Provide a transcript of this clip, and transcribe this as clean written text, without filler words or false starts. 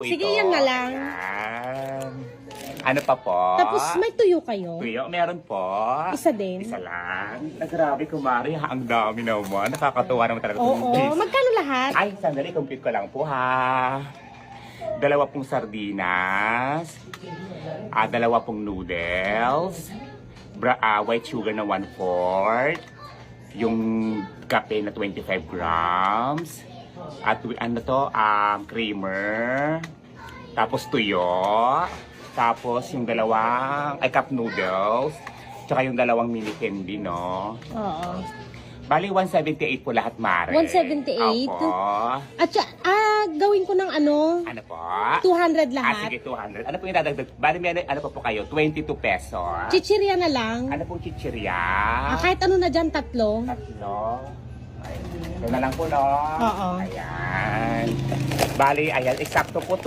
Sige, Ito, yan na lang. ayan. Ano pa po? Tapos may tuyo kayo? Tuyo, meron po. Isa din? Isa lang. Grabe, kumari. Ang dami naman. Nakakatuwa naman talaga. Oo. itong cheese. Magkano lahat? Ay, sandali. Compute ko lang po ha. 2 pong sardinas. 2 pong noodles. White sugar na 1/4. Yung kape na 25 grams. At ano to, creamer. Tapos tuyo. Tapos yung cup noodles. Tsaka yung 2 mini candy, no? Oo. Bali, 178 po lahat, Mare. 178? Opo. At gawin ko ng ano? Ano po? 200 lahat. Sige, 200. Ano po yung dadagdag? Bali, may ano po kayo? 22 pesos. Chichirya na lang. Ano pong chichirya? Kahit ano na dyan, 3. 3. Ito na lang po, no? Oo. Ayan. Bali, ayan. Eksakto po,